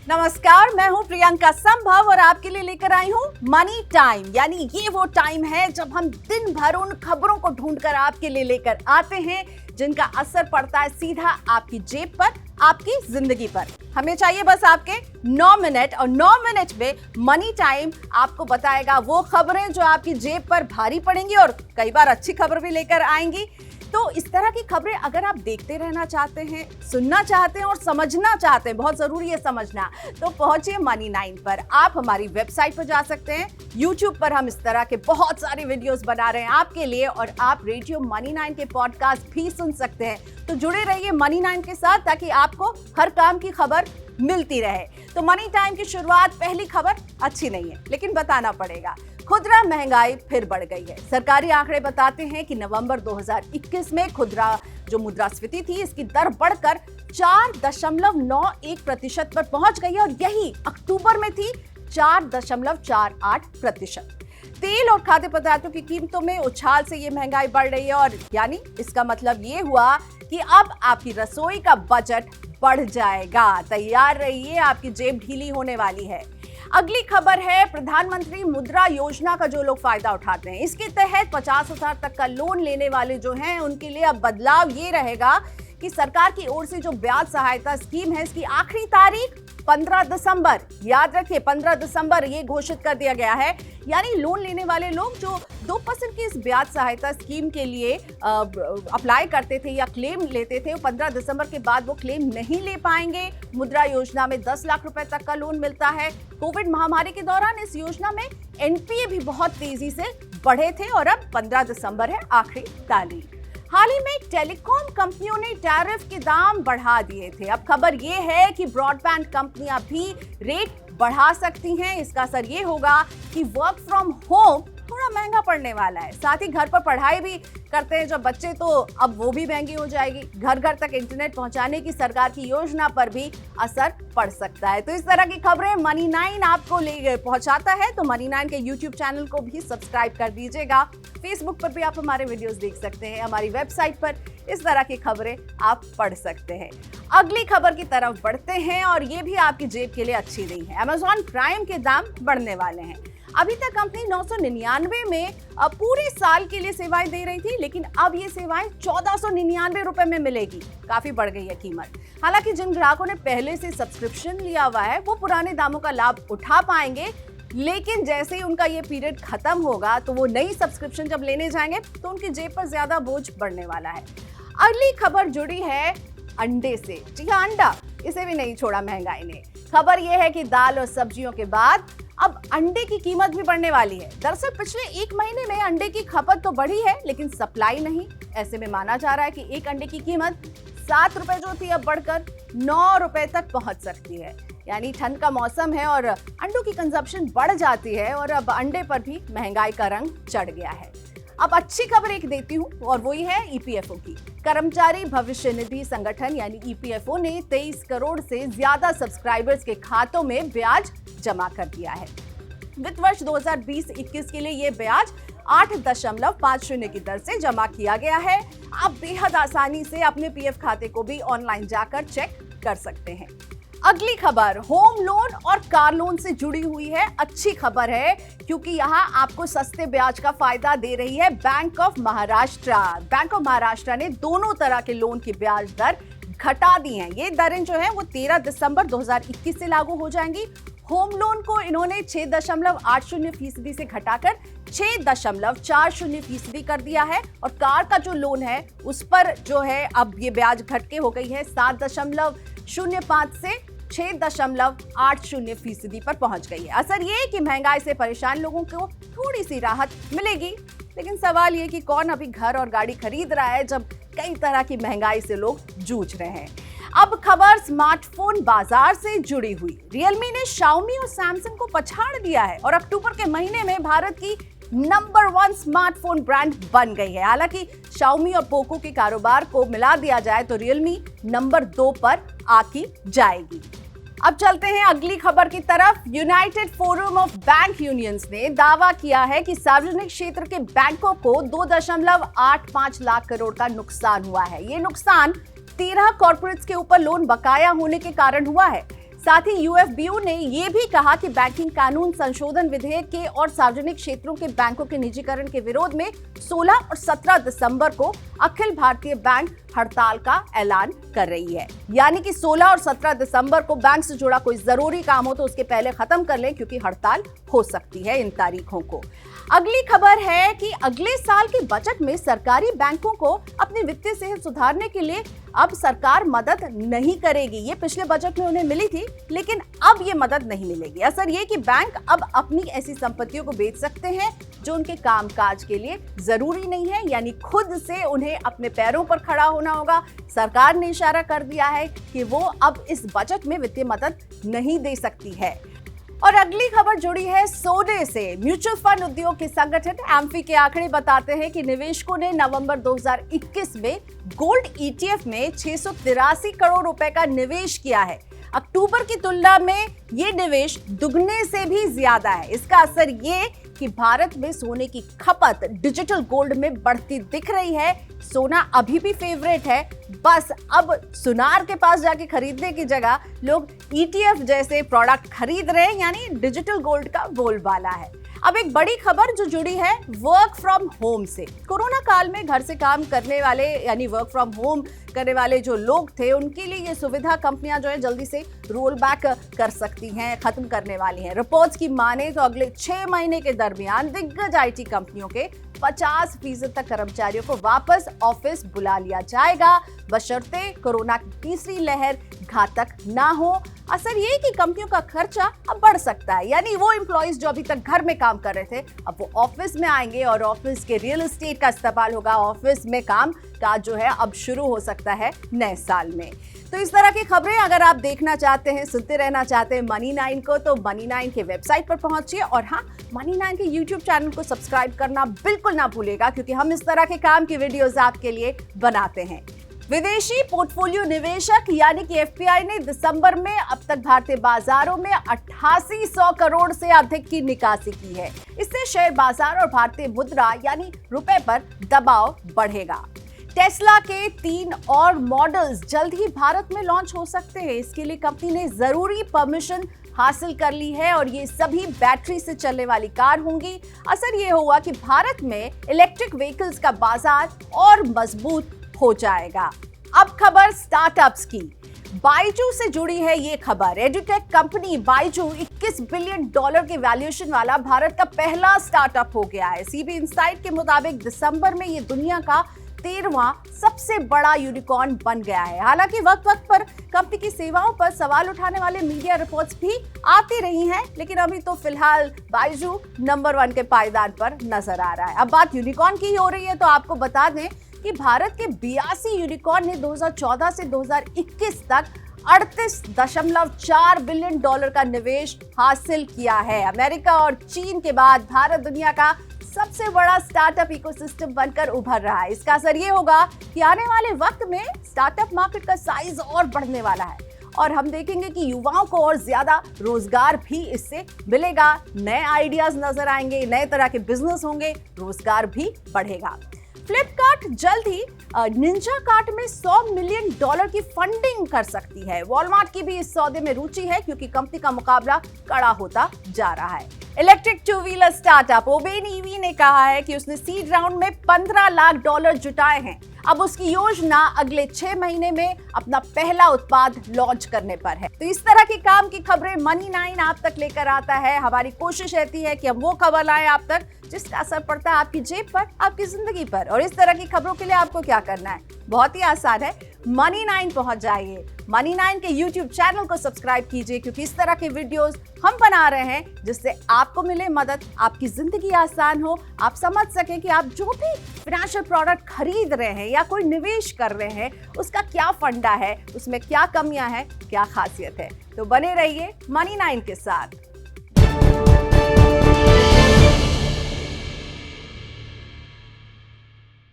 नमस्कार, मैं हूं प्रियंका संभव और आपके लिए लेकर आई हूं मनी टाइम। यानी ये वो टाइम है जब हम दिन भर उन खबरों को ढूंढकर आपके लिए लेकर आते हैं जिनका असर पड़ता है सीधा आपकी जेब पर, आपकी जिंदगी पर। हमें चाहिए बस आपके 9 मिनट और 9 मिनट में मनी टाइम आपको बताएगा वो खबरें जो आपकी जेब पर भारी पड़ेंगी और कई बार अच्छी खबर भी लेकर आएंगी। तो इस तरह की खबरें अगर आप देखते रहना चाहते हैं, सुनना चाहते हैं और समझना चाहते हैं, बहुत जरूरी है समझना, तो पहुंचिए मनी 9 पर। आप हमारी वेबसाइट पर जा सकते हैं। YouTube पर हम इस तरह के बहुत सारे वीडियोस बना रहे हैं आपके लिए और आप रेडियो मनी 9 के पॉडकास्ट भी सुन सकते हैं। तो जुड़े रहिए मनी 9 के साथ ताकि आपको हर काम की खबर मिलती रहे। तो मनी टाइम की शुरुआत, पहली खबर अच्छी नहीं है लेकिन बताना पड़ेगा। खुदरा महंगाई फिर बढ़ गई है। सरकारी आंकड़े बताते हैं कि नवंबर 2021 में खुदरा जो मुद्रास्फीति थी इसकी दर बढ़कर 4.91% पर पहुंच गई है और यही अक्टूबर में थी 4.48%। तेल और खाद्य पदार्थों की कीमतों में उछाल से ये महंगाई बढ़ रही है और यानी इसका मतलब ये हुआ कि अब आपकी रसोई का बजट बढ़ जाएगा। तैयार रहिए, आपकी जेब ढीली होने वाली है। अगली खबर है प्रधानमंत्री मुद्रा योजना का जो लोग फायदा उठाते हैं। इसके तहत 50,000 तक का लोन लेने वाले जो हैं उनके लिए अब बदलाव ये रहेगा कि सरकार की ओर से जो ब्याज सहायता स्कीम है इसकी आखिरी तारीख 15 दिसंबर, याद रखिए 15 दिसंबर ये घोषित कर दिया गया है। यानी लोन लेने वाले लोग जो 2% की इस ब्याज सहायता स्कीम के लिए अप्लाई करते थे या क्लेम लेते थे, 15 दिसंबर के बाद वो क्लेम नहीं ले पाएंगे। मुद्रा योजना में 10 लाख रुपए तक का लोन मिलता है। कोविड महामारी के दौरान इस योजना में एनपीए भी बहुत तेजी से बढ़े थे और अब 15 दिसंबर है आखिरी तारीख। हाल ही में टेलीकॉम कंपनियों ने टैरिफ के दाम बढ़ा दिए थे। अब खबर ये है कि ब्रॉडबैंड कंपनियां भी रेट बढ़ा सकती हैं। इसका असर ये होगा कि वर्क फ्रॉम होम थोड़ा महंगा पड़ने वाला है। साथ ही घर पर पढ़ाई भी करते हैं जो बच्चे, तो अब वो भी महंगी हो जाएगी। घर घर तक इंटरनेट पहुंचाने की सरकार की योजना पर भी असर पड़ सकता है। तो इस तरह की खबरें मनी 9 आपको ले पहुंचाता है। तो मनी 9 के YouTube चैनल को भी सब्सक्राइब कर दीजिएगा। फेसबुक पर भी आप हमारे वीडियोस देख सकते हैं। हमारी वेबसाइट पर इस तरह की खबरें आप पढ़ सकते हैं। अगली खबर की तरफ बढ़ते हैं और ये भी आपकी जेब के लिए अच्छी नहीं है। Amazon प्राइम के दाम बढ़ने वाले हैं। अभी तक कंपनी 999 में पूरे साल के लिए सेवाएं दे रही थी, लेकिन अब ये सेवाएं 1499 रुपए में मिलेगी। काफी बढ़ गई है कीमत। हालांकि जिन ग्राहकों ने पहले से सब्सक्रिप्शन लिया हुआ है वो पुराने दामों का लाभ उठा पाएंगे, लेकिन जैसे ही उनका ये पीरियड खत्म होगा तो वो नई सब्सक्रिप्शन जब लेने जाएंगे तो उनकी जेब पर ज्यादा बोझ बढ़ने वाला है। अगली खबर जुड़ी है अंडे से। जी हाँ, अंडा, इसे भी नहीं छोड़ा महंगाई ने। खबर यह है कि दाल और सब्जियों के बाद अब अंडे की कीमत भी बढ़ने वाली है। दरअसल पिछले 1 महीने में अंडे की खपत तो बढ़ी है लेकिन सप्लाई नहीं। ऐसे में माना जा रहा है कि एक अंडे की कीमत 7 रुपए जो थी अब बढ़कर 9 रुपए तक पहुंच सकती है। यानी ठंड का मौसम है और अंडों की कंजप्शन बढ़ जाती है और अब अंडे पर भी महंगाई का रंग चढ़ गया है। अब अच्छी खबर एक देती हूँ और वही है ईपीएफओ की। कर्मचारी भविष्य निधि संगठन यानी ईपीएफओ ने 23 करोड़ से ज्यादा सब्सक्राइबर्स के खातों में ब्याज जमा कर दिया है। वित्त वर्ष 2020-21 के लिए ये ब्याज 8.50 की दर से जमा किया गया है। आप बेहद आसानी से अपने पीएफ खाते को भी ऑनलाइन जाकर चेक कर सकते हैं। अगली खबर होम लोन और कार लोन से जुड़ी हुई है। अच्छी खबर है क्योंकि यहाँ आपको सस्ते ब्याज का फायदा दे रही है bank of Maharashtra. Bank of Maharashtra ने दोनों तरह के लोन की ब्याज दर घटा दी हैं। ये दरें जो हैं वो 13 दिसंबर 2021 से लागू हो जाएंगी। होम लोन को इन्होंने 6.80% से घटाकर 6.40% कर दिया है और कार का जो लोन है उस पर जो है अब ये ब्याज घट के हो गई है 7.05 से 6.80% पर पहुंच गई है। असर ये कि महंगाई से परेशान लोगों को थोड़ी सी राहत मिलेगी, लेकिन सवाल ये कि कौन अभी घर और गाड़ी खरीद रहा है जब कई तरह की महंगाई से लोग जूझ रहे हैं। अब खबर स्मार्टफोन बाजार से जुड़ी हुई। रियलमी ने शाओमी और सैमसंग को पछाड़ दिया है और अक्टूबर के महीने में भारत की नंबर 1 स्मार्टफोन ब्रांड बन गई है। हालांकि शाओमी और पोको के कारोबार को मिला दिया जाए तो रियलमी नंबर 2 पर आकी जाएगी। अब चलते हैं अगली खबर की तरफ। United forum of bank unions ने दावा किया है कि सार्वजनिक क्षेत्र के बैंकों को 2.85 लाख करोड़ का नुकसान हुआ है। ये नुकसान 13 कॉर्पोरेट्स के ऊपर लोन बकाया होने के कारण हुआ है। साथ ही यूएफबीयू ने यह भी कहा कि बैंकिंग कानून संशोधन विधेयक के और सार्वजनिक क्षेत्रों के बैंकों के निजीकरण के विरोध में 16 और 17 दिसंबर को अखिल भारतीय बैंक हड़ताल का ऐलान कर रही है। यानी कि 16 और 17 दिसंबर को बैंक से जुड़ा कोई जरूरी काम हो तो उसके पहले खत्म कर लें, क्योंकि हड़ताल हो सकती है इन तारीखों को। अगली खबर है कि अगले साल के बजट में सरकारी बैंकों को अपनी वित्तीय सेहत सुधारने के लिए अब सरकार मदद नहीं करेगी। ये पिछले बजट में उन्हें मिली थी, लेकिन अब ये मदद नहीं मिलेगी। असर ये कि बैंक अब अपनी ऐसी संपत्तियों को बेच सकते हैं जो उनके कामकाज के लिए जरूरी नहीं है, यानी खुद से उन्हें अपने पैरों पर खड़ा होना होगा। सरकार ने इशारा कर दिया है कि वो अब इस बजट में वित्तीय मदद नहीं दे सकती है। और अगली खबर जुड़ी है सोने से। म्यूचुअल फंड उद्योग के संगठन एम्फी के आंकड़े बताते हैं कि निवेशकों ने नवंबर 2021 में गोल्ड ईटीएफ में 683 करोड़ रुपए का निवेश किया है। अक्टूबर की तुलना में ये निवेश दुगने से भी ज्यादा है। इसका असर ये कि भारत में सोने की खपत डिजिटल गोल्ड में बढ़ती दिख रही है। सोना अभी भी फेवरेट है, बस अब सुनार के पास जाके खरीदने की जगह लोग ईटीएफ जैसे प्रोडक्ट खरीद रहे हैं, यानी डिजिटल गोल्ड का बोलबाला है। अब एक बड़ी खबर जो जुड़ी है वर्क फ्रॉम होम से। कोरोना काल में घर से काम करने वाले यानी वर्क फ्रॉम होम करने वाले जो लोग थे, उनके लिए ये सुविधा कंपनियां जो है जल्दी से रोल बैक कर सकती हैं, खत्म करने वाली हैं। रिपोर्ट्स की माने तो अगले 6 महीने के दरमियान दिग्गज आईटी कंपनियों के 50% तक कर्मचारियों को वापस ऑफिस बुला लिया जाएगा, बशर्ते कोरोना की तीसरी लहर घातक ना हो। असर ये कि कंपनियों का खर्चा अब बढ़ सकता है, यानी वो एम्प्लॉइज जो अभी तक घर में काम कर रहे थे अब वो ऑफिस में आएंगे और ऑफिस के रियल एस्टेट का इस्तेमाल होगा। ऑफिस में काम काज जो है अब शुरू हो सकता है नए साल में। तो इस तरह की खबरें अगर आप देखना चाहते हैं, सुनते रहना चाहते हैं मनी9 को, तो मनी9 के वेबसाइट पर पहुंचिए और हाँ, मनी9 के यूट्यूब चैनल को सब्सक्राइब करना बिल्कुल ना भूलिएगा, क्योंकि हम इस तरह के काम की वीडियोस आपके लिए बनाते हैं। विदेशी पोर्टफोलियो निवेशक यानी कि एफपीआई ने दिसंबर में अब तक भारतीय बाजारों में 8800 करोड़ से अधिक की निकासी की है। इससे शेयर बाजार और भारतीय मुद्रा यानी रुपए पर दबाव बढ़ेगा। टेस्ला के 3 और मॉडल्स जल्द ही भारत में लॉन्च हो सकते हैं। इसके लिए कंपनी ने जरूरी परमिशन हासिल कर ली है और ये सभी बैटरी से चलने वाली कार होंगी। असर ये हुआ कि भारत में इलेक्ट्रिक व्हीकल्स का बाजार और मजबूत हो जाएगा। अब खबर स्टार्टअप्स की। बाइजू से जुड़ी है ये खबर। एडुटेक कंपनी बाइजू $21 बिलियन के वैल्यूएशन वाला भारत का पहला स्टार्टअप हो गया है। सीबी इनसाइट के मुताबिक दिसंबर में ये दुनिया का 13वां सबसे बड़ा यूनिकॉर्न बन गया है। हालांकि वक्त वक्त पर कंपनी की सेवाओं पर सवाल उठाने वाले मीडिया रिपोर्ट्स भी आती रही हैं, लेकिन अभी तो फिलहाल बाइजू नंबर 1 के पायदान पर नजर आ रहा है। अब बात यूनिकॉर्न की हो रही है तो आपको बता दें कि भारत के 82 यूनिकॉर्न ने 2014 से 2021 तक $38.4 बिलियन का निवेश हासिल किया है। अमेरिका और चीन के बाद भारत दुनिया का सबसे बड़ा स्टार्टअप इकोसिस्टम बनकर उभर रहा है। इसका असर ये होगा कि आने वाले वक्त में स्टार्टअप मार्केट का साइज और बढ़ने वाला है और हम देखेंगे कि युवाओं को और ज्यादा रोजगार भी इससे मिलेगा। नए आइडियाज नजर आएंगे, नए तरह के बिजनेस होंगे, रोजगार भी बढ़ेगा। फ्लिपकार्ट जल्द ही निंजा कार्ट में $100 मिलियन की फंडिंग कर सकती है। वॉलमार्ट की भी इस सौदे में रुचि है, क्योंकि कंपनी का मुकाबला कड़ा होता जा रहा है। Electric two wheeler startup Oben EV ने कहा है कि उसने सीड राउंड में $15 लाख जुटाए हैं। अब उसकी योजना अगले 6 महीने में अपना पहला उत्पाद लॉन्च करने पर है। तो इस तरह के काम की खबरें मनी9 आप तक लेकर आता है। हमारी कोशिश रहती है कि हम वो खबर लाएं आप तक जिसका असर पड़ता है आपकी जेब पर, आपकी जिंदगी पर। और इस तरह की खबरों के लिए आपको क्या करना है, बहुत ही आसान है, मनी9 पहुंच जाइए। मनी9 के यूट्यूब चैनल को सब्सक्राइब कीजिए, क्योंकि इस तरह के वीडियोस हम बना रहे हैं जिससे आपको मिले मदद, आपकी जिंदगी आसान हो, आप समझ सकें कि आप जो भी फाइनेंशियल प्रोडक्ट खरीद रहे हैं या कोई निवेश कर रहे हैं उसका क्या फंडा है, उसमें क्या कमियां हैं, क्या खासियत है। तो बने रहिए मनी9 के साथ।